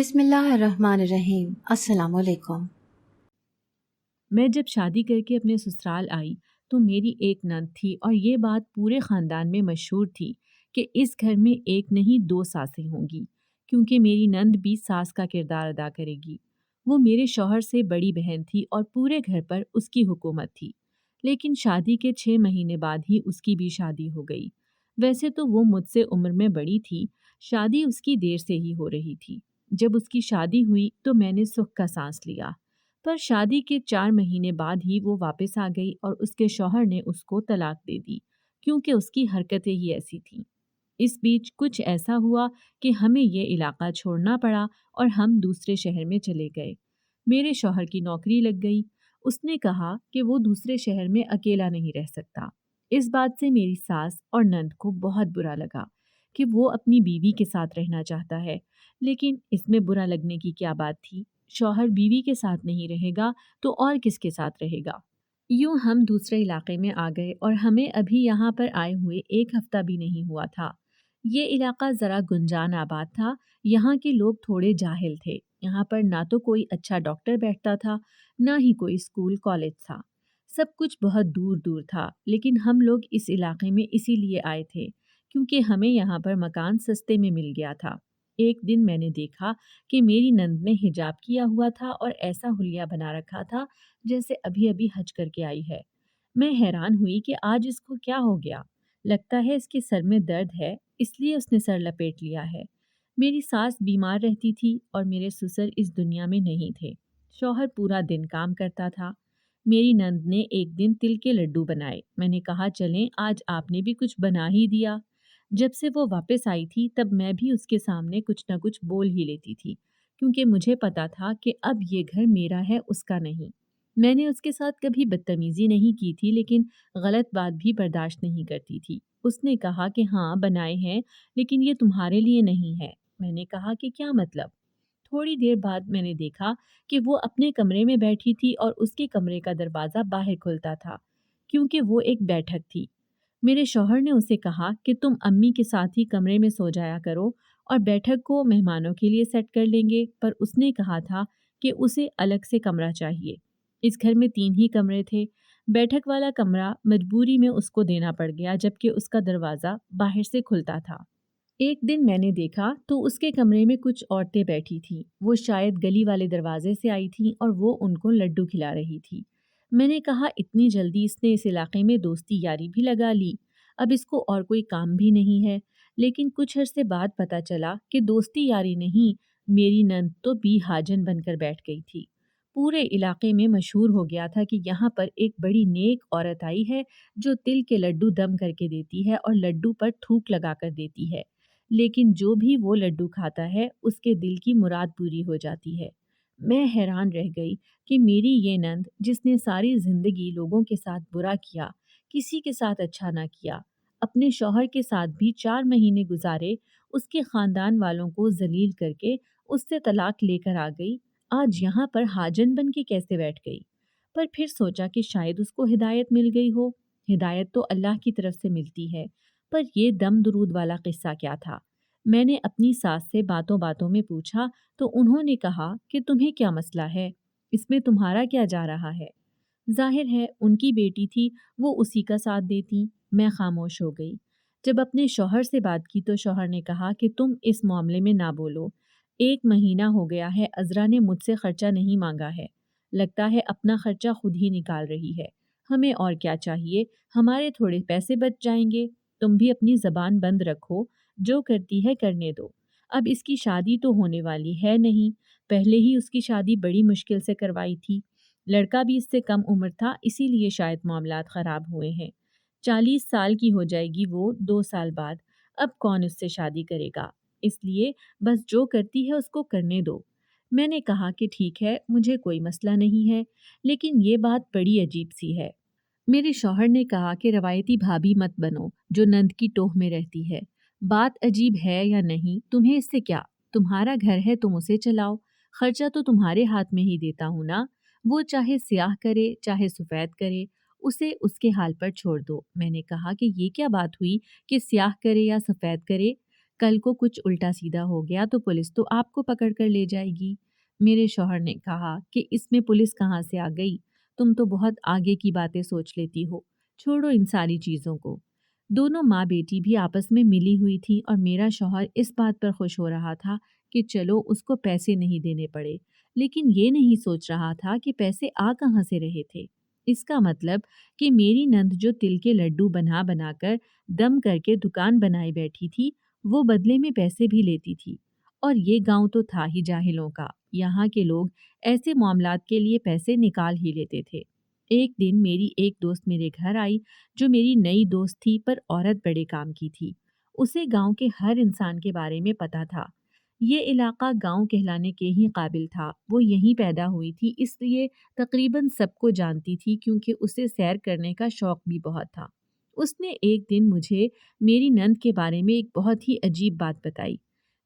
بسم اللہ الرحمن الرحیم۔ السلام علیکم۔ میں جب شادی کر کے اپنے سسرال آئی تو میری ایک نند تھی اور یہ بات پورے خاندان میں مشہور تھی کہ اس گھر میں ایک نہیں دو ساسیں ہوں گی، کیونکہ میری نند بھی ساس کا کردار ادا کرے گی۔ وہ میرے شوہر سے بڑی بہن تھی اور پورے گھر پر اس کی حکومت تھی، لیکن شادی کے 6 مہینے بعد ہی اس کی بھی شادی ہو گئی۔ ویسے تو وہ مجھ سے عمر میں بڑی تھی، شادی اس کی دیر سے ہی ہو رہی تھی۔ جب اس کی شادی ہوئی تو میں نے سکھ کا سانس لیا، پر شادی کے 4 مہینے بعد ہی وہ واپس آ گئی اور اس کے شوہر نے اس کو طلاق دے دی، کیونکہ اس کی حرکتیں ہی ایسی تھیں۔ اس بیچ کچھ ایسا ہوا کہ ہمیں یہ علاقہ چھوڑنا پڑا اور ہم دوسرے شہر میں چلے گئے۔ میرے شوہر کی نوکری لگ گئی۔ اس نے کہا کہ وہ دوسرے شہر میں اکیلا نہیں رہ سکتا۔ اس بات سے میری ساس اور نند کو بہت برا لگا کہ وہ اپنی بیوی کے ساتھ رہنا چاہتا ہے، لیکن اس میں برا لگنے کی کیا بات تھی؟ شوہر بیوی کے ساتھ نہیں رہے گا تو اور کس کے ساتھ رہے گا؟ یوں ہم دوسرے علاقے میں آ گئے اور ہمیں ابھی یہاں پر آئے ہوئے ایک ہفتہ بھی نہیں ہوا تھا۔ یہ علاقہ ذرا گنجان آباد تھا، یہاں کے لوگ تھوڑے جاہل تھے۔ یہاں پر نہ تو کوئی اچھا ڈاکٹر بیٹھتا تھا، نہ ہی کوئی اسکول کالج تھا۔ سب کچھ بہت دور دور تھا، لیکن ہم لوگ اس علاقے میں اسی لیے آئے تھے کیونکہ ہمیں یہاں پر مکان سستے میں مل گیا تھا۔ ایک دن میں نے دیکھا کہ میری نند نے حجاب کیا ہوا تھا اور ایسا حلیہ بنا رکھا تھا جیسے ابھی ابھی حج کر کے آئی ہے۔ میں حیران ہوئی کہ آج اس کو کیا ہو گیا؟ لگتا ہے اس کے سر میں درد ہے، اس لیے اس نے سر لپیٹ لیا ہے۔ میری ساس بیمار رہتی تھی اور میرے سسر اس دنیا میں نہیں تھے۔ شوہر پورا دن کام کرتا تھا۔ میری نند نے ایک دن تل کے لڈو بنائے۔ میں نے کہا چلیں آج آپ نے بھی کچھ بنا ہی دیا۔ جب سے وہ واپس آئی تھی تب میں بھی اس کے سامنے کچھ نہ کچھ بول ہی لیتی تھی، کیونکہ مجھے پتا تھا کہ اب یہ گھر میرا ہے، اس کا نہیں۔ میں نے اس کے ساتھ کبھی بدتمیزی نہیں کی تھی، لیکن غلط بات بھی برداشت نہیں کرتی تھی۔ اس نے کہا کہ ہاں بنائے ہیں، لیکن یہ تمہارے لیے نہیں ہے۔ میں نے کہا کہ کیا مطلب؟ تھوڑی دیر بعد میں نے دیکھا کہ وہ اپنے کمرے میں بیٹھی تھی اور اس کے کمرے کا دروازہ باہر کھلتا تھا، کیونکہ وہ ایک بیٹھک تھی۔ میرے شوہر نے اسے کہا کہ تم امی کے ساتھ ہی کمرے میں سو جایا کرو اور بیٹھک کو مہمانوں کے لیے سیٹ کر لیں گے، پر اس نے کہا تھا کہ اسے الگ سے کمرہ چاہیے۔ اس گھر میں 3 ہی کمرے تھے۔ بیٹھک والا کمرہ مجبوری میں اس کو دینا پڑ گیا، جبکہ اس کا دروازہ باہر سے کھلتا تھا۔ ایک دن میں نے دیکھا تو اس کے کمرے میں کچھ عورتیں بیٹھی تھیں۔ وہ شاید گلی والے دروازے سے آئی تھیں اور وہ ان کو لڈو کھلا رہی تھی۔ میں نے کہا اتنی جلدی اس نے اس علاقے میں دوستی یاری بھی لگا لی، اب اس کو اور کوئی کام بھی نہیں ہے۔ لیکن کچھ عرصے بعد پتہ چلا کہ دوستی یاری نہیں، میری نند تو بی حاجن بن کر بیٹھ گئی تھی۔ پورے علاقے میں مشہور ہو گیا تھا کہ یہاں پر ایک بڑی نیک عورت آئی ہے جو تل کے لڈو دم کر کے دیتی ہے اور لڈو پر تھوک لگا کر دیتی ہے، لیکن جو بھی وہ لڈو کھاتا ہے اس کے دل کی مراد پوری ہو جاتی ہے۔ میں حیران رہ گئی کہ میری یہ نند جس نے ساری زندگی لوگوں کے ساتھ برا کیا، کسی کے ساتھ اچھا نہ کیا، اپنے شوہر کے ساتھ بھی 4 مہینے گزارے، اس کے خاندان والوں کو ذلیل کر کے اس سے طلاق لے کر آ گئی، آج یہاں پر حاجن بن کے کیسے بیٹھ گئی؟ پر پھر سوچا کہ شاید اس کو ہدایت مل گئی ہو۔ ہدایت تو اللہ کی طرف سے ملتی ہے، پر یہ دم درود والا قصہ کیا تھا؟ میں نے اپنی ساس سے باتوں باتوں میں پوچھا تو انہوں نے کہا کہ تمہیں کیا مسئلہ ہے، اس میں تمہارا کیا جا رہا ہے؟ ظاہر ہے ان کی بیٹی تھی، وہ اسی کا ساتھ دیتی۔ میں خاموش ہو گئی۔ جب اپنے شوہر سے بات کی تو شوہر نے کہا کہ تم اس معاملے میں نہ بولو، 1 مہینہ ہو گیا ہے عذرا نے مجھ سے خرچہ نہیں مانگا ہے، لگتا ہے اپنا خرچہ خود ہی نکال رہی ہے، ہمیں اور کیا چاہیے، ہمارے تھوڑے پیسے بچ جائیں گے، تم بھی اپنی زبان بند رکھو، جو کرتی ہے کرنے دو۔ اب اس کی شادی تو ہونے والی ہے نہیں، پہلے ہی اس کی شادی بڑی مشکل سے کروائی تھی، لڑکا بھی اس سے کم عمر تھا، اسی لیے شاید معاملات خراب ہوئے ہیں۔ 40 سال کی ہو جائے گی وہ 2 سال بعد، اب کون اس سے شادی کرے گا؟ اس لیے بس جو کرتی ہے اس کو کرنے دو۔ میں نے کہا کہ ٹھیک ہے، مجھے کوئی مسئلہ نہیں ہے، لیکن یہ بات بڑی عجیب سی ہے۔ میرے شوہر نے کہا کہ روایتی بھابی مت بنو جو نند کی ٹوہ میں رہتی ہے، بات عجیب ہے یا نہیں تمہیں اس سے کیا، تمہارا گھر ہے تم اسے چلاؤ، خرچہ تو تمہارے ہاتھ میں ہی دیتا ہوں نا، وہ چاہے سیاہ کرے چاہے سفید کرے، اسے اس کے حال پر چھوڑ دو۔ میں نے کہا کہ یہ کیا بات ہوئی کہ سیاہ کرے یا سفید کرے؟ کل کو کچھ الٹا سیدھا ہو گیا تو پولیس تو آپ کو پکڑ کر لے جائے گی۔ میرے شوہر نے کہا کہ اس میں پولیس کہاں سے آ گئی، تم تو بہت آگے کی باتیں سوچ لیتی ہو، چھوڑو ان ساری چیزوں کو۔ دونوں ماں بیٹی بھی آپس میں ملی ہوئی تھی اور میرا شوہر اس بات پر خوش ہو رہا تھا کہ چلو اس کو پیسے نہیں دینے پڑے، لیکن یہ نہیں سوچ رہا تھا کہ پیسے آ کہاں سے رہے تھے۔ اس کا مطلب کہ میری نند جو تل کے لڈو بنا بنا کر دم کر کے دکان بنائے بیٹھی تھی، وہ بدلے میں پیسے بھی لیتی تھی۔ اور یہ گاؤں تو تھا ہی جاہلوں کا، یہاں کے لوگ ایسے معاملات کے لیے پیسے نکال ہی لیتے تھے۔ ایک دن میری ایک دوست میرے گھر آئی جو میری نئی دوست تھی پر عورت بڑے کام کی تھی۔ اسے گاؤں کے ہر انسان کے بارے میں پتا تھا۔ یہ علاقہ گاؤں کہلانے کے ہی قابل تھا، وہ یہیں پیدا ہوئی تھی اس لیے تقریباً سب کو جانتی تھی کیونکہ اسے سیر کرنے کا شوق بھی بہت تھا۔ اس نے ایک دن مجھے میری نند کے بارے میں ایک بہت ہی عجیب بات بتائی،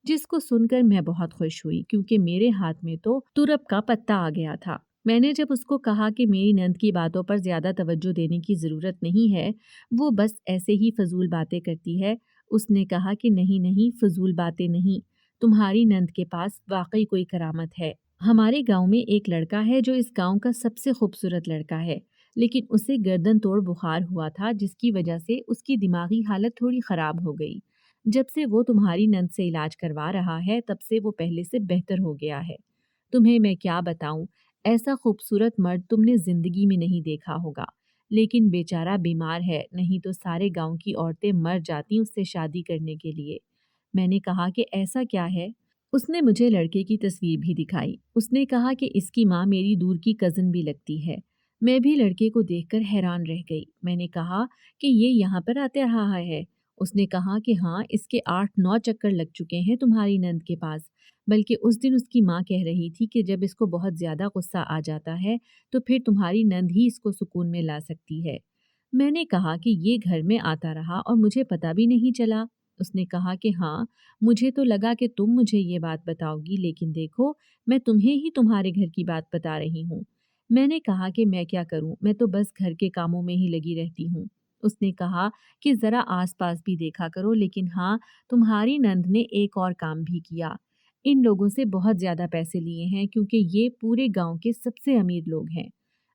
جس کو سن کر میں بہت خوش ہوئی کیونکہ میرے ہاتھ میں تو ترپ کا پتا آ گیا تھا۔ میں نے جب اس کو کہا کہ میری نند کی باتوں پر زیادہ توجہ دینے کی ضرورت نہیں ہے، وہ بس ایسے ہی فضول باتیں کرتی ہے، اس نے کہا کہ نہیں فضول باتیں نہیں، تمہاری نند کے پاس واقعی کوئی کرامت ہے۔ ہمارے گاؤں میں ایک لڑکا ہے جو اس گاؤں کا سب سے خوبصورت لڑکا ہے، لیکن اسے گردن توڑ بخار ہوا تھا جس کی وجہ سے اس کی دماغی حالت تھوڑی خراب ہو گئی۔ جب سے وہ تمہاری نند سے علاج کروا رہا ہے تب سے وہ پہلے سے بہتر ہو گیا ہے۔ تمہیں میں کیا بتاؤں، ایسا خوبصورت مرد تم نے زندگی میں نہیں دیکھا ہوگا، لیکن بیچارہ بیمار ہے، نہیں تو سارے گاؤں کی عورتیں مر جاتی اس سے شادی کرنے کے لیے۔ میں نے کہا کہ ایسا کیا ہے؟ اس نے مجھے لڑکے کی تصویر بھی دکھائی۔ اس نے کہا کہ اس کی ماں میری دور کی کزن بھی لگتی ہے۔ میں بھی لڑکے کو دیکھ کر حیران رہ گئی۔ میں نے کہا کہ یہ یہاں پر آتے رہا ہے؟ اس نے کہا کہ ہاں، اس کے 8-9 چکر لگ چکے ہیں تمہاری نند کے پاس، بلکہ اس دن اس کی ماں کہہ رہی تھی کہ جب اس کو بہت زیادہ غصہ آ جاتا ہے تو پھر تمہاری نند ہی اس کو سکون میں لا سکتی ہے۔ میں نے کہا کہ یہ گھر میں آتا رہا اور مجھے پتہ بھی نہیں چلا۔ اس نے کہا کہ ہاں، مجھے تو لگا کہ تم مجھے یہ بات بتاؤ گی، لیکن دیکھو میں تمہیں ہی تمہارے گھر کی بات بتا رہی ہوں۔ میں نے کہا کہ میں کیا کروں، میں تو بس گھر کے کاموں میں ہی لگی رہتی ہوں۔ اس نے کہا کہ ذرا آس پاس بھی دیکھا کرو، لیکن ہاں، تمہاری نند نے ایک اور کام بھی کیا۔ ان لوگوں سے بہت زیادہ پیسے لیے ہیں کیونکہ یہ پورے گاؤں کے سب سے امیر لوگ ہیں۔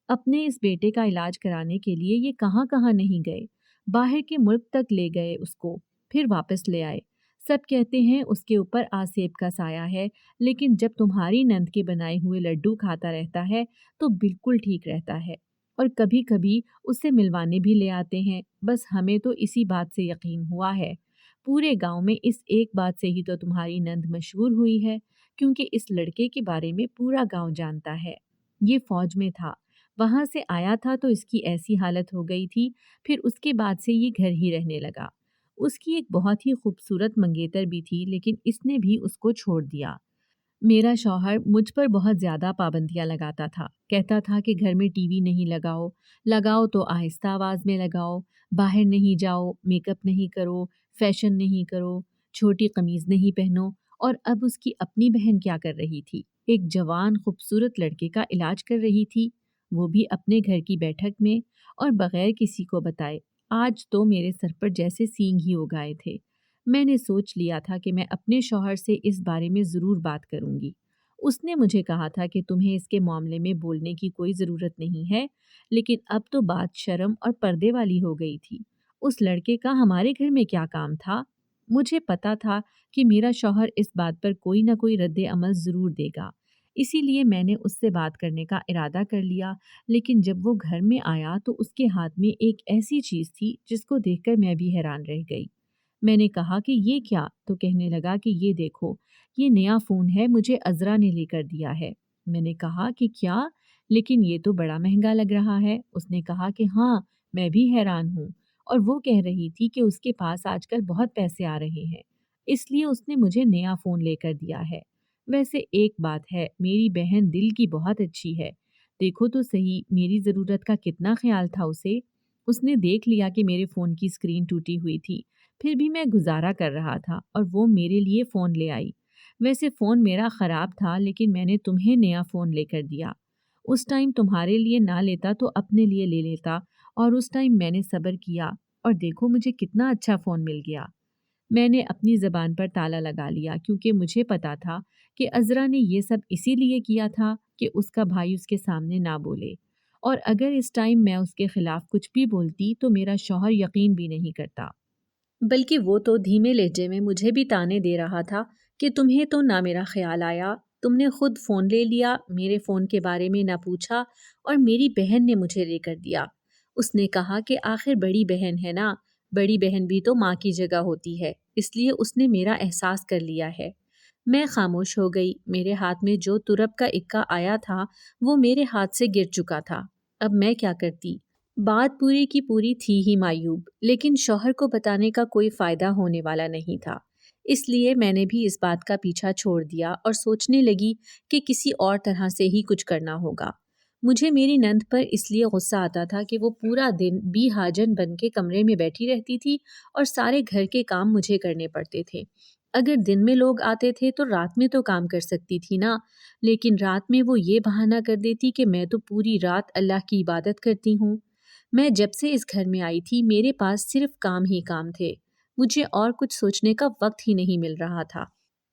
اپنے اس بیٹے کا علاج کرانے کے لیے یہ کہاں کہاں نہیں گئے، باہر کے ملک تک لے گئے اس کو، پھر واپس لے آئے۔ سب کہتے ہیں اس کے اوپر آسیب کا سایہ ہے، لیکن جب تمہاری نند کے بنائے ہوئے لڈو کھاتا رہتا ہے تو بالکل ٹھیک رہتا ہے، اور کبھی کبھی اسے ملوانے بھی لے آتے ہیں۔ بس ہمیں تو اسی بات سے یقین ہوا ہے، پورے گاؤں میں اس ایک بات سے ہی تو تمہاری نند مشہور ہوئی ہے، کیونکہ اس لڑکے کے بارے میں پورا گاؤں جانتا ہے۔ یہ فوج میں تھا، وہاں سے آیا تھا تو اس کی ایسی حالت ہو گئی تھی، پھر اس کے بعد سے یہ گھر ہی رہنے لگا۔ اس کی ایک بہت ہی خوبصورت منگیتر بھی تھی، لیکن اس نے بھی اس کو چھوڑ دیا۔ میرا شوہر مجھ پر بہت زیادہ پابندیاں لگاتا تھا، کہتا تھا کہ گھر میں ٹی وی نہیں لگاؤ، لگاؤ تو آہستہ آواز میں لگاؤ، باہر نہیں جاؤ، میک اپ نہیں کرو، فیشن نہیں کرو، چھوٹی قمیض نہیں پہنو۔ اور اب اس کی اپنی بہن کیا کر رہی تھی؟ ایک جوان خوبصورت لڑکے کا علاج کر رہی تھی، وہ بھی اپنے گھر کی بیٹھک میں اور بغیر کسی کو بتائے۔ آج تو میرے سر پر جیسے سینگ ہی اگائے تھے۔ میں نے سوچ لیا تھا کہ میں اپنے شوہر سے اس بارے میں ضرور بات کروں گی۔ اس نے مجھے کہا تھا کہ تمہیں اس کے معاملے میں بولنے کی کوئی ضرورت نہیں ہے، لیکن اب تو بات شرم اور پردے والی ہو گئی تھی۔ اس لڑکے کا ہمارے گھر میں کیا کام تھا؟ مجھے پتا تھا کہ میرا شوہر اس بات پر کوئی نہ کوئی رد عمل ضرور دے گا، اسی لیے میں نے اس سے بات کرنے کا ارادہ کر لیا، لیکن جب وہ گھر میں آیا تو اس کے ہاتھ میں ایک ایسی چیز تھی جس کو دیکھ کر میں بھی حیران رہ گئی۔ میں نے کہا کہ یہ کیا؟ تو کہنے لگا کہ یہ دیکھو، یہ نیا فون ہے، مجھے عذرا نے لے کر دیا ہے۔ میں نے کہا کہ کیا؟ لیکن یہ تو بڑا مہنگا لگ رہا ہے۔ اس نے کہا کہ ہاں، میں بھی حیران ہوں، اور وہ کہہ رہی تھی کہ اس کے پاس آج کل بہت پیسے آ رہے ہیں، اس لیے اس نے مجھے نیا فون لے کر دیا ہے۔ ویسے ایک بات ہے، میری بہن دل کی بہت اچھی ہے، دیکھو تو صحیح میری ضرورت کا کتنا خیال تھا اسے۔ اس نے دیکھ لیا کہ میرے فون کی اسکرین ٹوٹی ہوئی تھی، پھر بھی میں گزارا کر رہا تھا اور وہ میرے لیے فون لے آئی۔ ویسے فون میرا خراب تھا، لیکن میں نے تمہیں نیا فون لے کر دیا۔ اس ٹائم تمہارے لیے نہ لیتا تو اپنے لیے لے لیتا، اور اس ٹائم میں نے صبر کیا، اور دیکھو مجھے کتنا اچھا فون مل گیا۔ میں نے اپنی زبان پر تالا لگا لیا کیونکہ مجھے پتا تھا کہ عذرا نے یہ سب اسی لیے کیا تھا کہ اس کا بھائی اس کے سامنے نہ بولے، اور اگر اس ٹائم میں اس کے خلاف کچھ بھی بولتی تو میرا شوہر یقین بھی نہیں کرتا، بلکہ وہ تو دھیمے لہجے میں مجھے بھی تانے دے رہا تھا کہ تمہیں تو نہ میرا خیال آیا، تم نے خود فون لے لیا، میرے فون کے بارے میں نہ پوچھا، اور میری بہن نے مجھے لے کر دیا۔ اس نے کہا کہ آخر بڑی بہن ہے نا، بڑی بہن بھی تو ماں کی جگہ ہوتی ہے، اس لیے اس نے میرا احساس کر لیا ہے۔ میں خاموش ہو گئی، میرے ہاتھ میں جو ترب کا اکا آیا تھا وہ میرے ہاتھ سے گر چکا تھا۔ اب میں کیا کرتی؟ بات پوری کی پوری تھی ہی معیوب، لیکن شوہر کو بتانے کا کوئی فائدہ ہونے والا نہیں تھا، اس لیے میں نے بھی اس بات کا پیچھا چھوڑ دیا اور سوچنے لگی کہ کسی اور طرح سے ہی کچھ کرنا ہوگا۔ مجھے میری نند پر اس لیے غصہ آتا تھا کہ وہ پورا دن بی ہاجن بن کے کمرے میں بیٹھی رہتی تھی اور سارے گھر کے کام مجھے کرنے پڑتے تھے۔ اگر دن میں لوگ آتے تھے تو رات میں تو کام کر سکتی تھی نا، لیکن رات میں وہ یہ بہانہ کر دیتی کہ میں تو پوری رات اللہ کی عبادت کرتی ہوں۔ میں جب سے اس گھر میں آئی تھی میرے پاس صرف کام ہی کام تھے، مجھے اور کچھ سوچنے کا وقت ہی نہیں مل رہا تھا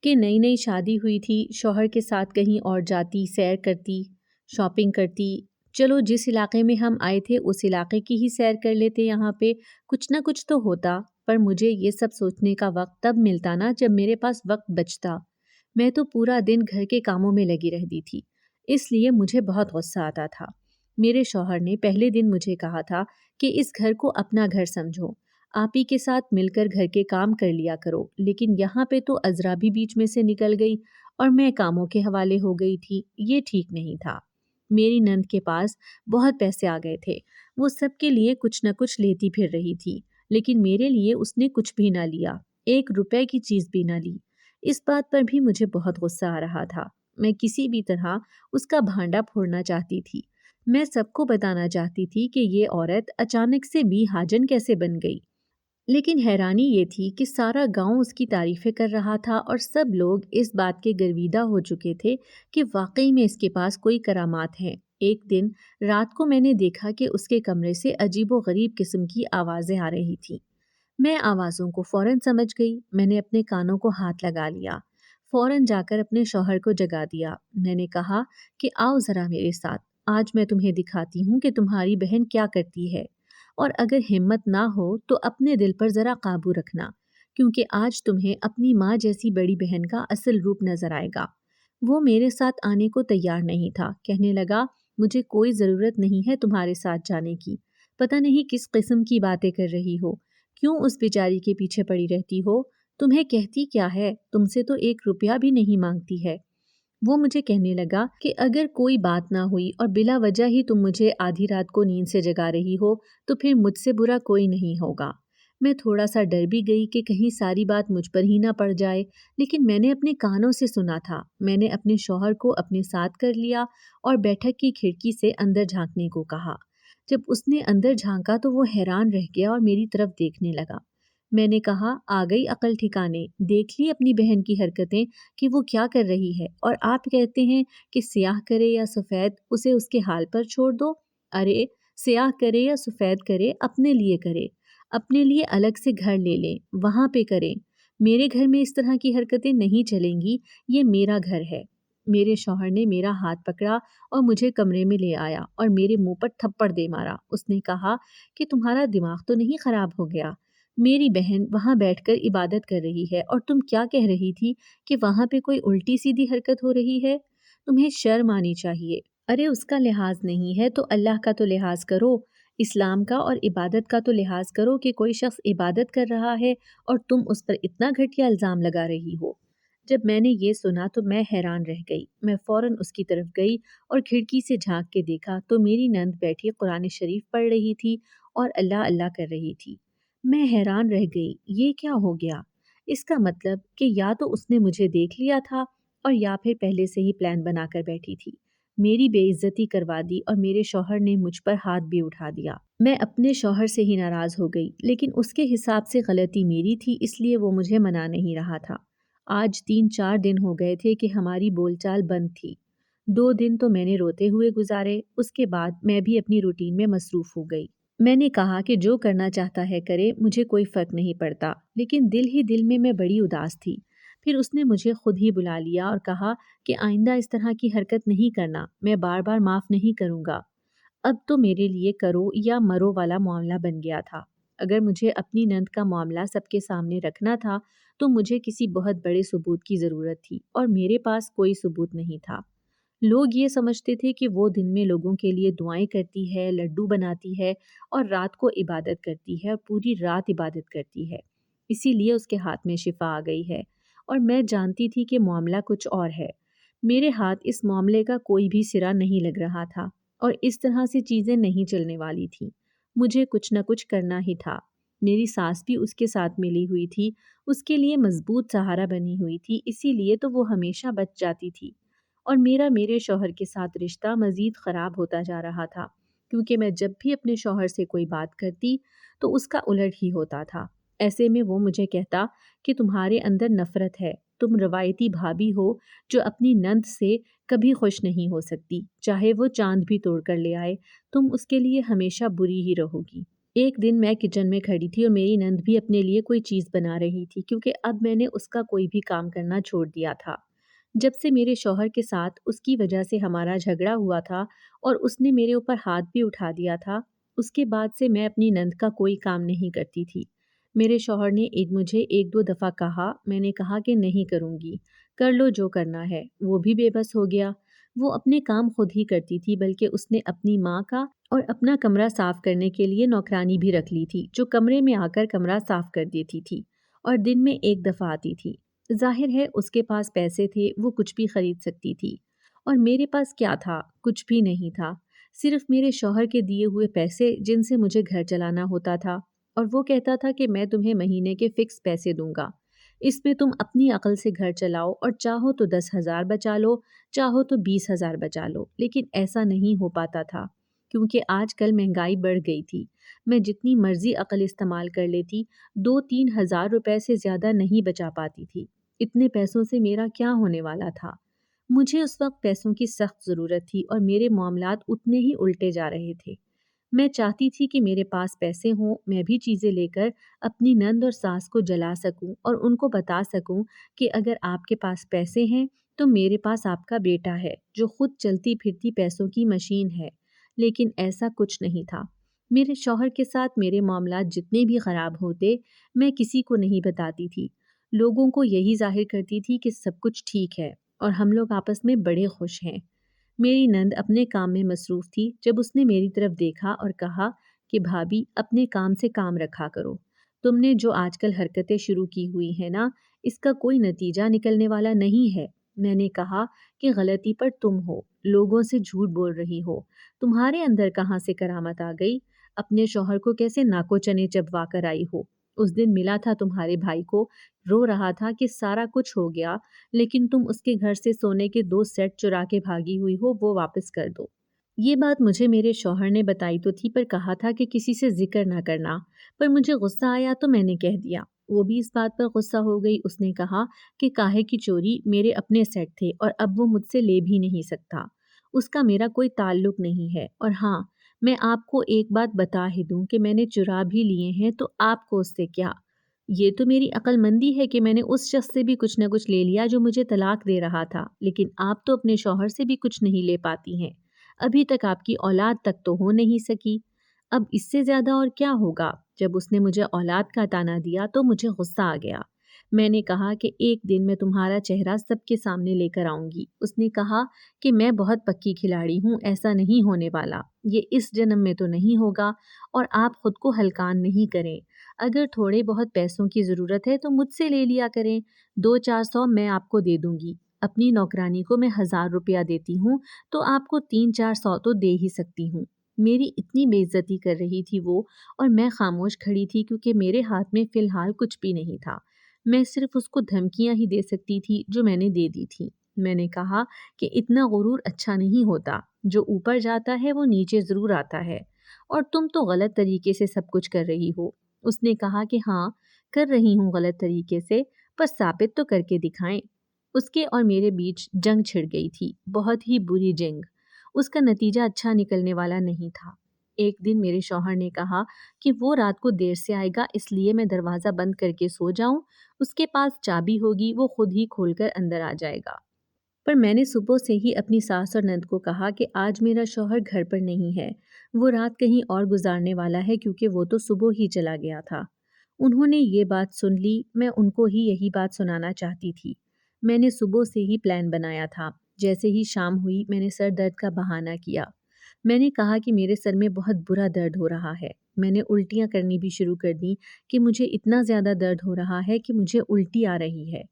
کہ نئی نئی شادی ہوئی تھی، شوہر کے ساتھ کہیں اور جاتی، سیر کرتی، شاپنگ کرتی، چلو جس علاقے میں ہم آئے تھے اس علاقے کی ہی سیر کر لیتے، یہاں پہ کچھ نہ کچھ تو ہوتا، پر مجھے یہ سب سوچنے کا وقت تب ملتا نا جب میرے پاس وقت بچتا۔ میں تو پورا دن گھر کے کاموں میں لگی رہتی تھی، اس لیے مجھے بہت غصہ آتا تھا۔ میرے شوہر نے پہلے دن مجھے کہا تھا کہ اس گھر کو اپنا گھر سمجھو، آپ ہی کے ساتھ مل کر گھر کے کام کر لیا کرو، لیکن یہاں پہ تو عذرا بھی بیچ میں سے نکل گئی اور میں کاموں کے حوالے ہو گئی تھی، یہ ٹھیک نہیں تھا۔ میری نند کے پاس بہت پیسے آ گئے تھے، وہ سب کے لیے کچھ نہ کچھ لیتی پھر رہی تھی، لیکن میرے لیے اس نے کچھ بھی نہ لیا، 1 روپے کی چیز بھی نہ لی۔ اس بات پر بھی مجھے بہت غصہ آ رہا تھا، میں کسی بھی طرح اس کا بھانڈا پھوڑنا چاہتی تھی۔ میں سب کو بتانا چاہتی تھی کہ یہ عورت اچانک سے بی ہاجن کیسے بن گئی، لیکن حیرانی یہ تھی کہ سارا گاؤں اس کی تعریفیں کر رہا تھا اور سب لوگ اس بات کے گرویدہ ہو چکے تھے کہ واقعی میں اس کے پاس کوئی کرامات ہیں۔ ایک دن رات کو میں نے دیکھا کہ اس کے کمرے سے عجیب و غریب قسم کی آوازیں آ رہی تھیں۔ میں آوازوں کو فوراً سمجھ گئی، میں نے اپنے کانوں کو ہاتھ لگا لیا، فوراً جا کر اپنے شوہر کو جگا دیا۔ میں نے کہا کہ آؤ ذرا میرے ساتھ، آج میں تمہیں دکھاتی ہوں کہ تمہاری بہن کیا کرتی ہے، اور اگر ہمت نہ ہو تو اپنے دل پر ذرا قابو رکھنا، کیونکہ آج تمہیں اپنی ماں جیسی بڑی بہن کا اصل روپ نظر آئے گا۔ وہ میرے ساتھ آنے کو تیار نہیں تھا، کہنے لگا مجھے کوئی ضرورت نہیں ہے تمہارے ساتھ جانے کی، پتہ نہیں کس قسم کی باتیں کر رہی ہو، کیوں اس بیچاری کے پیچھے پڑی رہتی ہو، تمہیں کہتی کیا ہے، تم سے تو 1 روپیہ بھی نہیں مانگتی ہے۔ وہ مجھے کہنے لگا کہ اگر کوئی بات نہ ہوئی اور بلا وجہ ہی تم مجھے آدھی رات کو نیند سے جگا رہی ہو تو پھر مجھ سے برا کوئی نہیں ہوگا۔ میں تھوڑا سا ڈر بھی گئی کہ کہیں ساری بات مجھ پر ہی نہ پڑ جائے، لیکن میں نے اپنے کانوں سے سنا تھا۔ میں نے اپنے شوہر کو اپنے ساتھ کر لیا اور بیٹھک کی کھڑکی سے اندر جھانکنے کو کہا۔ جب اس نے اندر جھانکا تو وہ حیران رہ گیا اور میری طرف دیکھنے لگا۔ میں نے کہا آ گئی عقل ٹھکانے، دیکھ لی اپنی بہن کی حرکتیں کہ وہ کیا کر رہی ہے، اور آپ کہتے ہیں کہ سیاہ کرے یا سفید اسے اس کے حال پر چھوڑ دو۔ ارے سیاہ کرے یا سفید کرے اپنے لیے کرے، اپنے لیے الگ سے گھر لے لیں، وہاں پہ کریں، میرے گھر میں اس طرح کی حرکتیں نہیں چلیں گی، یہ میرا گھر ہے۔ میرے شوہر نے میرا ہاتھ پکڑا اور مجھے کمرے میں لے آیا اور میرے منہ پر تھپڑ دے مارا۔ اس نے کہا کہ تمہارا دماغ تو نہیں خراب ہو گیا، میری بہن وہاں بیٹھ کر عبادت کر رہی ہے اور تم کیا کہہ رہی تھی کہ وہاں پہ کوئی الٹی سیدھی حرکت ہو رہی ہے، تمہیں شرم آنی چاہیے۔ ارے اس کا لحاظ نہیں ہے تو اللہ کا تو لحاظ کرو، اسلام کا اور عبادت کا تو لحاظ کرو کہ کوئی شخص عبادت کر رہا ہے اور تم اس پر اتنا گھٹیا الزام لگا رہی ہو۔ جب میں نے یہ سنا تو میں حیران رہ گئی، میں فوراً اس کی طرف گئی اور کھڑکی سے جھانک کے دیکھا تو میری نند بیٹھی قرآن شریف پڑھ رہی تھی اور اللہ اللہ کر رہی تھی۔ میں حیران رہ گئی، یہ کیا ہو گیا؟ اس کا مطلب کہ یا تو اس نے مجھے دیکھ لیا تھا اور یا پھر پہلے سے ہی پلان بنا کر بیٹھی تھی، میری بے عزتی کروا دی اور میرے شوہر نے مجھ پر ہاتھ بھی اٹھا دیا۔ میں اپنے شوہر سے ہی ناراض ہو گئی، لیکن اس کے حساب سے غلطی میری تھی، اس لیے وہ مجھے منا نہیں رہا تھا۔ آج 3-4 دن ہو گئے تھے کہ ہماری بول چال بند تھی۔ 2 دن تو میں نے روتے ہوئے گزارے، اس کے بعد میں بھی اپنی روٹین میں مصروف ہو گئی۔ میں نے کہا کہ جو کرنا چاہتا ہے کرے، مجھے کوئی فرق نہیں پڑتا، لیکن دل ہی دل میں بڑی اداس تھی۔ پھر اس نے مجھے خود ہی بلا لیا اور کہا کہ آئندہ اس طرح کی حرکت نہیں کرنا، میں بار بار معاف نہیں کروں گا۔ اب تو میرے لیے کرو یا مرو والا معاملہ بن گیا تھا۔ اگر مجھے اپنی نند کا معاملہ سب کے سامنے رکھنا تھا تو مجھے کسی بہت بڑے ثبوت کی ضرورت تھی، اور میرے پاس کوئی ثبوت نہیں تھا۔ لوگ یہ سمجھتے تھے کہ وہ دن میں لوگوں کے لیے دعائیں کرتی ہے، لڈو بناتی ہے اور رات کو عبادت کرتی ہے اور پوری رات عبادت کرتی ہے، اسی لیے اس کے ہاتھ میں شفا آ گئی ہے، اور میں جانتی تھی کہ معاملہ کچھ اور ہے۔ میرے ہاتھ اس معاملے کا کوئی بھی سرا نہیں لگ رہا تھا، اور اس طرح سے چیزیں نہیں چلنے والی تھیں۔ مجھے کچھ نہ کچھ کرنا ہی تھا۔ میری ساس بھی اس کے ساتھ ملی ہوئی تھی، اس کے لیے مضبوط سہارا بنی ہوئی تھی، اسی لیے تو وہ ہمیشہ بچ جاتی تھی، اور میرا میرے شوہر کے ساتھ رشتہ مزید خراب ہوتا جا رہا تھا، کیونکہ میں جب بھی اپنے شوہر سے کوئی بات کرتی تو اس کا الٹ ہی ہوتا تھا۔ ایسے میں وہ مجھے کہتا کہ تمہارے اندر نفرت ہے، تم روایتی بھابی ہو جو اپنی نند سے کبھی خوش نہیں ہو سکتی، چاہے وہ چاند بھی توڑ کر لے آئے، تم اس کے لیے ہمیشہ بری ہی رہو گی۔ ایک دن میں کچن میں کھڑی تھی اور میری نند بھی اپنے لیے کوئی چیز بنا رہی تھی، کیونکہ اب میں نے اس کا کوئی بھی کام کرنا چھوڑ دیا تھا۔ جب سے میرے شوہر کے ساتھ اس کی وجہ سے ہمارا جھگڑا ہوا تھا اور اس نے میرے اوپر ہاتھ بھی اٹھا دیا تھا، اس کے بعد سے میں اپنی نند کا کوئی کام نہیں کرتی تھی۔ میرے شوہر نے مجھے ایک دو دفعہ کہا، میں نے کہا کہ نہیں کروں گی، کر لو جو کرنا ہے۔ وہ بھی بے بس ہو گیا۔ وہ اپنے کام خود ہی کرتی تھی، بلکہ اس نے اپنی ماں کا اور اپنا کمرہ صاف کرنے کے لیے نوکرانی بھی رکھ لی تھی، جو کمرے میں آ کر کمرہ صاف کر دیتی تھی اور دن میں ایک دفعہ آتی تھی۔ ظاہر ہے اس کے پاس پیسے تھے، وہ کچھ بھی خرید سکتی تھی، اور میرے پاس کیا تھا؟ کچھ بھی نہیں تھا، صرف میرے شوہر کے دیے ہوئے پیسے جن سے مجھے گھر چلانا ہوتا تھا، اور وہ کہتا تھا کہ میں تمہیں مہینے کے فکس پیسے دوں گا، اس میں تم اپنی عقل سے گھر چلاؤ، اور چاہو تو 10,000 بچا لو، چاہو تو 20,000 بچا لو، لیکن ایسا نہیں ہو پاتا تھا، کیونکہ آج کل مہنگائی بڑھ گئی تھی۔ میں جتنی مرضی عقل استعمال کر لیتی، 2-3 ہزار روپے سے زیادہ نہیں بچا پاتی تھی۔ اتنے پیسوں سے میرا کیا ہونے والا تھا؟ مجھے اس وقت پیسوں کی سخت ضرورت تھی، اور میرے معاملات اتنے ہی الٹے جا رہے تھے۔ میں چاہتی تھی کہ میرے پاس پیسے ہوں، میں بھی چیزیں لے کر اپنی نند اور ساس کو جلا سکوں اور ان کو بتا سکوں کہ اگر آپ کے پاس پیسے ہیں تو میرے پاس آپ کا بیٹا ہے جو خود چلتی پھرتی پیسوں کی مشین ہے، لیکن ایسا کچھ نہیں تھا۔ میرے شوہر کے ساتھ میرے معاملات جتنے بھی خراب ہوتے، میں کسی کو نہیں بتاتی تھی، لوگوں کو یہی ظاہر کرتی تھی کہ سب کچھ ٹھیک ہے اور ہم لوگ آپس میں بڑے خوش ہیں۔ میری نند اپنے کام میں مصروف تھی، جب اس نے میری طرف دیکھا اور کہا کہ بھابی اپنے کام سے کام رکھا کرو، تم نے جو آج کل حرکتیں شروع کی ہوئی ہیں نا، اس کا کوئی نتیجہ نکلنے والا نہیں ہے۔ میں نے کہا کہ غلطی پر تم ہو، لوگوں سے جھوٹ بول رہی ہو، تمہارے اندر کہاں سے کرامت آ گئی؟ اپنے شوہر کو کیسے ناکو چنے چبوا کر آئی ہو؟ اس دن ملا تھا تمہارے بھائی کو، رو رہا تھا کہ سارا کچھ ہو گیا، لیکن تم اس کے گھر سے سونے کے 2 سیٹ چرا کے بھاگی ہوئی ہو، وہ واپس کر دو۔ یہ بات مجھے میرے شوہر نے بتائی تو تھی، پر کہا تھا کہ کسی سے ذکر نہ کرنا، پر مجھے غصہ آیا تو میں نے کہہ دیا۔ وہ بھی اس بات پر غصہ ہو گئی، اس نے کہا کہ کاہے کی چوری، میرے اپنے سیٹ تھے اور اب وہ مجھ سے لے بھی نہیں سکتا، اس کا میرا کوئی تعلق نہیں ہے، اور ہاں میں آپ کو ایک بات بتا ہی دوں کہ میں نے چرا بھی لیے ہیں تو آپ کو اس سے کیا؟ یہ تو میری عقل مندی ہے کہ میں نے اس شخص سے بھی کچھ نہ کچھ لے لیا جو مجھے طلاق دے رہا تھا، لیکن آپ تو اپنے شوہر سے بھی کچھ نہیں لے پاتی ہیں، ابھی تک آپ کی اولاد تک تو ہو نہیں سکی، اب اس سے زیادہ اور کیا ہوگا؟ جب اس نے مجھے اولاد کا تانا دیا تو مجھے غصہ آ گیا۔ میں نے کہا کہ ایک دن میں تمہارا چہرہ سب کے سامنے لے کر آؤں گی۔ اس نے کہا کہ میں بہت پکی کھلاڑی ہوں، ایسا نہیں ہونے والا، یہ اس جنم میں تو نہیں ہوگا، اور آپ خود کو ہلکان نہیں کریں، اگر تھوڑے بہت پیسوں کی ضرورت ہے تو مجھ سے لے لیا کریں، 200-400 میں آپ کو دے دوں گی، اپنی نوکرانی کو میں 1,000 روپیہ دیتی ہوں تو آپ کو 300-400 تو دے ہی سکتی ہوں۔ میری اتنی بے عزتی کر رہی تھی وہ، اور میں خاموش کھڑی تھی کیونکہ میرے ہاتھ میں فی الحال کچھ بھی نہیں تھا، میں صرف اس کو دھمکیاں ہی دے سکتی تھی جو میں نے دے دی تھی۔ میں نے کہا کہ اتنا غرور اچھا نہیں ہوتا، جو اوپر جاتا ہے وہ نیچے ضرور آتا ہے، اور تم تو غلط طریقے سے سب کچھ کر رہی ہو۔ اس نے کہا کہ ہاں کر رہی ہوں غلط طریقے سے، پر ثابت تو کر کے دکھائیں۔ اس کے اور میرے بیچ جنگ چھڑ گئی تھی، بہت ہی بری جنگ، اس کا نتیجہ اچھا نکلنے والا نہیں تھا۔ ایک دن میرے شوہر نے کہا کہ وہ رات کو دیر سے آئے گا، اس لیے میں دروازہ بند کر کے سو جاؤں، اس کے پاس چابی ہوگی، وہ خود ہی کھول کر اندر آ جائے گا۔ پر میں نے صبح سے ہی اپنی ساس اور نند کو کہا کہ آج میرا شوہر گھر پر نہیں ہے، وہ رات کہیں اور گزارنے والا ہے کیونکہ وہ تو صبح ہی چلا گیا تھا۔ انہوں نے یہ بات سن لی، میں ان کو ہی یہی بات سنانا چاہتی تھی۔ میں نے صبح سے ہی پلان بنایا تھا۔ جیسے ہی شام ہوئی میں نے سر درد کا بہانہ کیا۔ میں نے کہا کہ میرے سر میں بہت برا درد ہو رہا ہے۔ میں نے الٹیاں کرنی بھی شروع کر دیں کہ مجھے اتنا زیادہ درد ہو رہا ہے کہ مجھے الٹی آ رہی ہے۔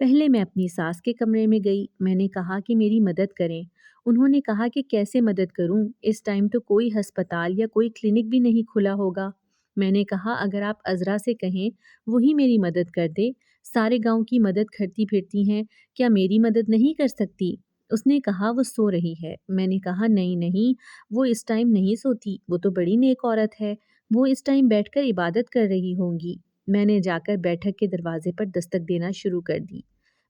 پہلے میں اپنی ساس کے کمرے میں گئی، میں نے کہا کہ میری مدد کریں۔ انہوں نے کہا کہ کیسے مدد کروں، اس ٹائم تو کوئی ہسپتال یا کوئی کلینک بھی نہیں کھلا ہوگا۔ میں نے کہا اگر آپ عذرا سے کہیں وہی میری مدد کر دے، سارے گاؤں کی مدد کرتی پھرتی ہیں، کیا میری مدد نہیں کر سکتی؟ اس نے کہا وہ سو رہی ہے۔ میں نے کہا نہیں نہیں، وہ اس ٹائم نہیں سوتی، وہ تو بڑی نیک عورت ہے، وہ اس ٹائم بیٹھ کر عبادت کر رہی ہوں گی۔ میں نے جا کر بیٹھک کے دروازے پر دستک دینا شروع کر دی۔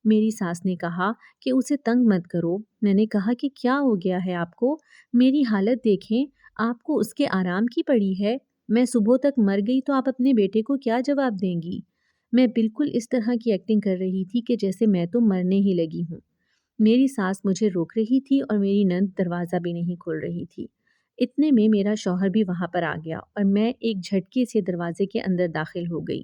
میری ساس نے کہا کہ اسے تنگ مت کرو۔ میں نے کہا کہ کیا ہو گیا ہے آپ کو؟ میری حالت دیکھیں، آپ کو اس کے آرام کی پڑی ہے۔ میں صبح تک مر گئی تو آپ اپنے بیٹے کو کیا جواب دیں گی؟ میں بالکل اس طرح کی ایکٹنگ کر رہی تھی کہ جیسے میں تو مرنے ہی لگی ہوں۔ میری ساس مجھے روک رہی تھی اور میری نند دروازہ بھی نہیں کھول رہی تھی۔ اتنے میں میرا شوہر بھی وہاں پر آ گیا اور میں ایک جھٹکے سے دروازے کے اندر داخل ہو گئی۔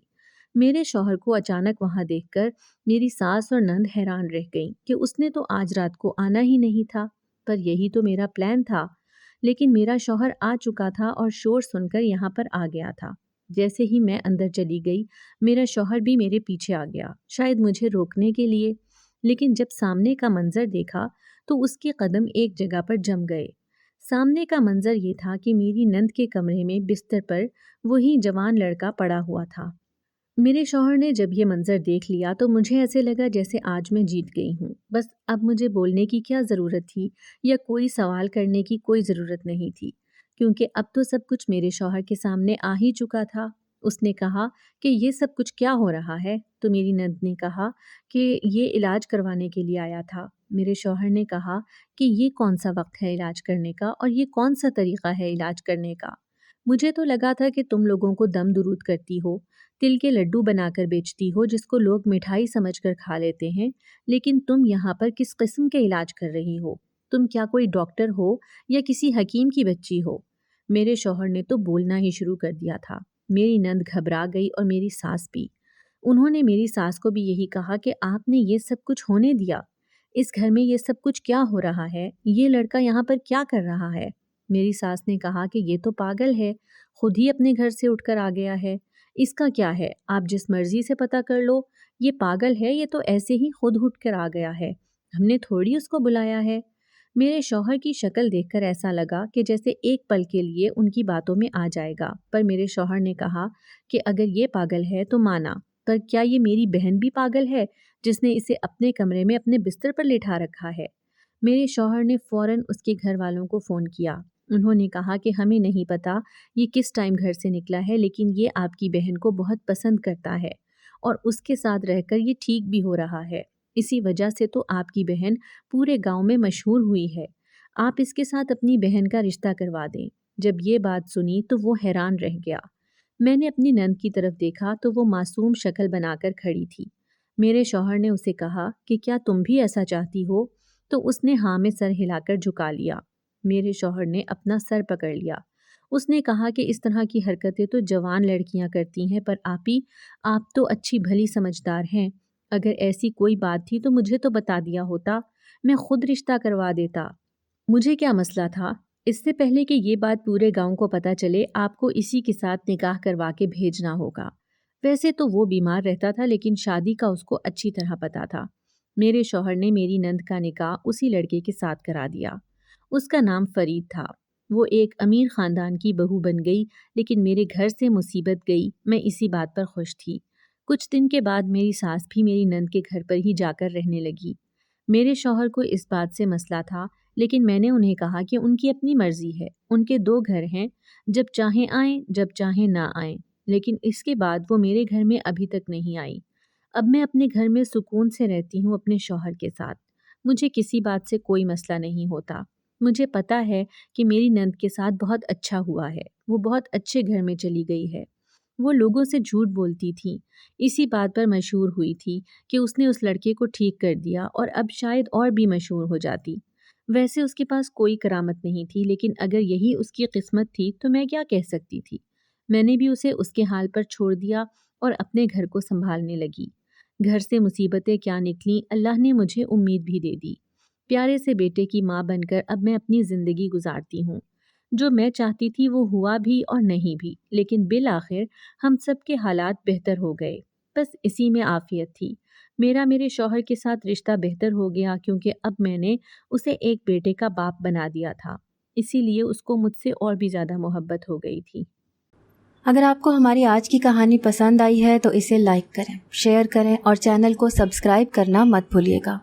میرے شوہر کو اچانک وہاں دیکھ کر میری ساس اور نند حیران رہ گئیں کہ اس نے تو آج رات کو آنا ہی نہیں تھا، پر یہی تو میرا پلان تھا۔ لیکن میرا شوہر آ چکا تھا اور شور سن کر یہاں پر آ گیا تھا۔ جیسے ہی میں اندر چلی گئی، میرا شوہر بھی میرے پیچھے آ گیا، شاید مجھے روکنے کے لیے۔ لیکن جب سامنے کا منظر دیکھا تو اس کے قدم ایک جگہ پر جم گئے۔ سامنے کا منظر یہ تھا کہ میری نند کے کمرے میں بستر پر وہی جوان لڑکا پڑا ہوا تھا۔ میرے شوہر نے جب یہ منظر دیکھ لیا تو مجھے ایسے لگا جیسے آج میں جیت گئی ہوں۔ بس اب مجھے بولنے کی کیا ضرورت تھی یا کوئی سوال کرنے کی کوئی ضرورت نہیں تھی، کیونکہ اب تو سب کچھ میرے شوہر کے سامنے آ ہی چکا تھا۔ اس نے کہا کہ یہ سب کچھ کیا ہو رہا ہے؟ تو میری نند نے کہا کہ یہ علاج کروانے کے لیے آیا تھا۔ میرے شوہر نے کہا کہ یہ کون سا وقت ہے علاج کرنے کا اور یہ کون سا طریقہ ہے علاج کرنے کا؟ مجھے تو لگا تھا کہ تم لوگوں کو دم درود کرتی ہو، تل کے لڈو بنا کر بیچتی ہو جس کو لوگ مٹھائی سمجھ کر کھا لیتے ہیں، لیکن تم یہاں پر کس قسم کے علاج کر رہی ہو؟ تم کیا کوئی ڈاکٹر ہو یا کسی حکیم کی بچی ہو؟ میرے شوہر نے تو بولنا ہی شروع کر دیا تھا۔ میری نند گھبرا گئی اور میری ساس بھی۔ انہوں نے میری ساس کو بھی یہی کہا کہ آپ نے یہ سب کچھ ہونے دیا؟ اس گھر میں یہ سب کچھ کیا ہو رہا ہے؟ یہ لڑکا یہاں پر کیا کر رہا ہے؟ میری ساس نے کہا کہ یہ تو پاگل ہے، خود ہی اپنے گھر سے اٹھ کر آ گیا ہے، اس کا کیا ہے، آپ جس مرضی سے پتہ کر لو، یہ پاگل ہے، یہ تو ایسے ہی خود اٹھ کر آ گیا ہے، ہم نے تھوڑی اس کو بلایا ہے۔ میرے شوہر کی شکل دیکھ کر ایسا لگا کہ جیسے ایک پل کے لیے ان کی باتوں میں آ جائے گا، پر میرے شوہر نے کہا کہ اگر یہ پاگل ہے تو مانا، پر کیا یہ میری بہن بھی پاگل ہے جس نے اسے اپنے کمرے میں اپنے بستر پر لٹھا رکھا ہے؟ میرے شوہر نے فوراً اس کے گھر والوں کو فون کیا۔ انہوں نے کہا کہ ہمیں نہیں پتا یہ کس ٹائم گھر سے نکلا ہے، لیکن یہ آپ کی بہن کو بہت پسند کرتا ہے اور اس کے ساتھ رہ کر یہ ٹھیک بھی ہو رہا ہے، اسی وجہ سے تو آپ کی بہن پورے گاؤں میں مشہور ہوئی ہے، آپ اس کے ساتھ اپنی بہن کا رشتہ کروا دیں۔ جب یہ بات سنی تو وہ حیران رہ گیا۔ میں نے اپنی نند کی طرف دیکھا تو وہ معصوم شکل بنا کر کھڑی تھی۔ میرے شوہر نے اسے کہا کہ کیا تم بھی ایسا چاہتی ہو؟ تو اس نے ہاں میں سر ہلا کر جھکا لیا۔ میرے شوہر نے اپنا سر پکڑ لیا۔ اس نے کہا کہ اس طرح کی حرکتیں تو جوان لڑکیاں کرتی ہیں، پر آپ تو اچھی بھلی سمجھدار ہیں، اگر ایسی کوئی بات تھی تو مجھے تو بتا دیا ہوتا، میں خود رشتہ کروا دیتا۔ مجھے کیا مسئلہ تھا؟ اس سے پہلے کہ یہ بات پورے گاؤں کو پتہ چلے، آپ کو اسی کے ساتھ نکاح کروا کے بھیجنا ہوگا۔ ویسے تو وہ بیمار رہتا تھا، لیکن شادی کا اس کو اچھی طرح پتہ تھا۔ میرے شوہر نے میری نند کا نکاح اسی لڑکے کے ساتھ کرا دیا۔ اس کا نام فرید تھا۔ وہ ایک امیر خاندان کی بہو بن گئی، لیکن میرے گھر سے مصیبت گئی، میں اسی بات پر خوش تھی۔ کچھ دن کے بعد میری ساس بھی میری نند کے گھر پر ہی جا کر رہنے لگی۔ میرے شوہر کو اس بات سے مسئلہ تھا، لیکن میں نے انہیں کہا کہ ان کی اپنی مرضی ہے، ان کے 2 گھر ہیں، جب چاہیں آئیں، جب چاہیں نہ آئیں، لیکن اس کے بعد وہ میرے گھر میں ابھی تک نہیں آئی۔ اب میں اپنے گھر میں سکون سے رہتی ہوں اپنے شوہر کے ساتھ، مجھے کسی بات سے کوئی مسئلہ نہیں ہوتا۔ مجھے پتا ہے کہ میری نند کے ساتھ بہت اچھا ہوا ہے، وہ بہت اچھے گھر میں چلی گئی ہے۔ وہ لوگوں سے جھوٹ بولتی تھی، اسی بات پر مشہور ہوئی تھی کہ اس نے اس لڑکے کو ٹھیک کر دیا اور اب شاید اور بھی مشہور ہو جاتی۔ ویسے اس کے پاس کوئی کرامت نہیں تھی، لیکن اگر یہی اس کی قسمت تھی تو میں کیا کہہ سکتی تھی؟ میں نے بھی اسے اس کے حال پر چھوڑ دیا اور اپنے گھر کو سنبھالنے لگی۔ گھر سے مصیبتیں کیا نکلیں، اللہ نے مجھے امید بھی دے دی۔ پیارے سے بیٹے کی ماں بن کر اب میں اپنی زندگی گزارتی ہوں۔ جو میں چاہتی تھی وہ ہوا بھی اور نہیں بھی، لیکن بالآخر ہم سب کے حالات بہتر ہو گئے۔ بس اسی میں عافیت تھی۔ میرے شوہر کے ساتھ رشتہ بہتر ہو گیا کیونکہ اب میں نے اسے ایک بیٹے کا باپ بنا دیا تھا، اسی لیے اس کو مجھ سے اور بھی زیادہ محبت ہو گئی تھی۔ اگر آپ کو ہماری آج کی کہانی پسند آئی ہے تو اسے لائک کریں، شیئر کریں اور چینل کو سبسکرائب کرنا مت بھولیے گا۔